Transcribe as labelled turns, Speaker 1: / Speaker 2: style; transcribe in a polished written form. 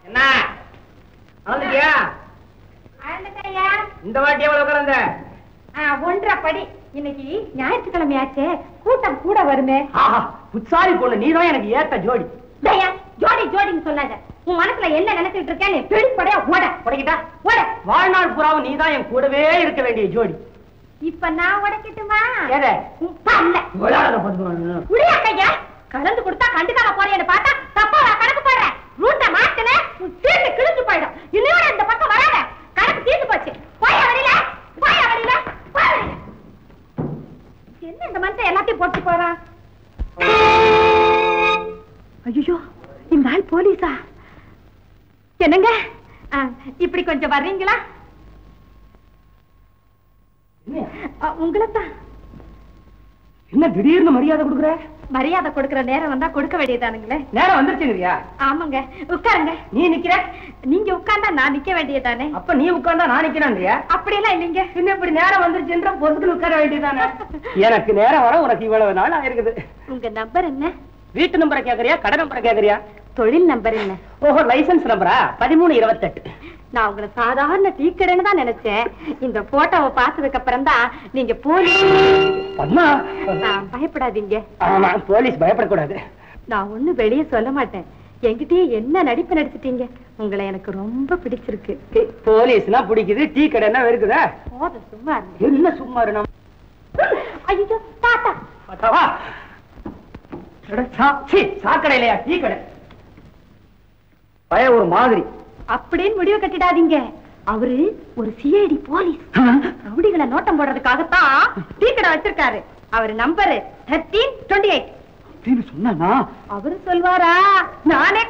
Speaker 1: என்ன அழுதுட்டியா? இந்த வாட்டி எவ்வளவு கலந்த?
Speaker 2: 1.5 படி. இன்னைக்கு ஞாயிற்றுக்கிழமையாச்சே, கூட்டம் கூட வருமே.
Speaker 1: புத்தாரி பொண்ணு, நீதான் எனக்கு ஏத்த ஜோடி.
Speaker 2: ஜோடி ஜோடின்னு சொல்லாத. உன் மனசுல என்ன நினைச்சிட்டு இருக்கேன்னு பெருப்படையா உடைக்கிட்டா ஓட.
Speaker 1: வாழ்நாள் புறாவும் நீதான் என் கூடவே இருக்க வேண்டிய ஜோடி.
Speaker 2: இப்ப நான் உடைக்கட்டுமா?
Speaker 1: உடையா
Speaker 2: கையா கலந்து கொடுத்தா கண்டுக்காம போறேன்னு பார்த்தா தப்பா கணக்கு போடுற. ரூட்டை மாத்தின சீட்டு கிழிஞ்சு போயிடும். இன்னொரு இந்த பக்கம் வராத, கணக்கு தீர்ந்து போச்சு. போய வழியில போய வழியில போய வழியில. என்ன இந்த மனுஷன் எல்லாத்தையும் போட்டு போறான்? ஐயோ, இந்த ஆள் போலீஸா? என்னங்க இப்படி கொஞ்சம் வர்றீங்களா? உங்களைத்தான்.
Speaker 1: என்ன திடீர்னு மரியாதை கொடுக்குற?
Speaker 2: மரியாதை கொடுக்கிற நேரம் வந்தா கொடுக்க வேண்டியதானுங்களே.
Speaker 1: நேரம் வந்துருச்சுங்கறியா?
Speaker 2: ஆமாங்க, உட்காருங்க.
Speaker 1: நீ நிக்கிற?
Speaker 2: நீங்க உட்கார்ந்தா நான் நிக்க வேண்டியதானே.
Speaker 1: அப்ப நீ உட்கார்ந்தா நான் நிக்கிறேன்றியா?
Speaker 2: அப்படி எல்லாம் இல்லைங்க.
Speaker 1: இன்னும் இப்படி நேரம் வந்துருச்சுன்ற பொதுக்கு உட்கார வேண்டியதானே. எனக்கு நேரம் வர உனக்கு இவ்வளவு நாள் ஆயிருக்குது.
Speaker 2: உங்க நம்பர் என்ன?
Speaker 1: வீட்டு நம்பரை கேக்குறியா, கடை நம்பரை கேக்குறியா?
Speaker 2: தொழில் நம்பர் என்ன?
Speaker 1: ஓஹோ, லைசன்ஸ் நம்பரா? 1328.
Speaker 2: நான் உங்களை சாதாரண டீ கடைன்னு தான் நினைச்சேன். இந்த போட்டோவை பார்த்ததுக்கு அப்புறம் தான் நீங்க போலீஸ்.
Speaker 1: பத்மா,
Speaker 2: பயப்படாதீங்க.
Speaker 1: ஆமா, போலீஸ் பயப்படக்கூடாது.
Speaker 2: நான் ஒண்ணும் வெளியே சொல்ல மாட்டேன். என்கிட்டயே என்ன நடிப்பு நடிச்சிட்டீங்க. உங்களை எனக்கு ரொம்ப பிடிச்சிருக்கு.
Speaker 1: போலீஸ்னா பிடிக்குது, டீ கடைன்னா இருக்குதா?
Speaker 2: போத சும்மா
Speaker 1: என்ன சும்மா இரு.
Speaker 2: ஐயோ தாத்தா,
Speaker 1: தாத்தாவா? சாக்கடையிலையா டீ கடை? பய ஒரு மாதிரி
Speaker 2: அப்படின்னு முடிவு கட்டிடாதீங்க. அவரு ஒரு சிஐடி போலீஸ். ரவுடிகளை நோட்டம் போடுறதுக்காகத்தான் டீ கடை வச்சிருக்காரு. அவரு நம்பரு 1328.
Speaker 1: சொன்னா
Speaker 2: அவரு சொல்வாரா? நானே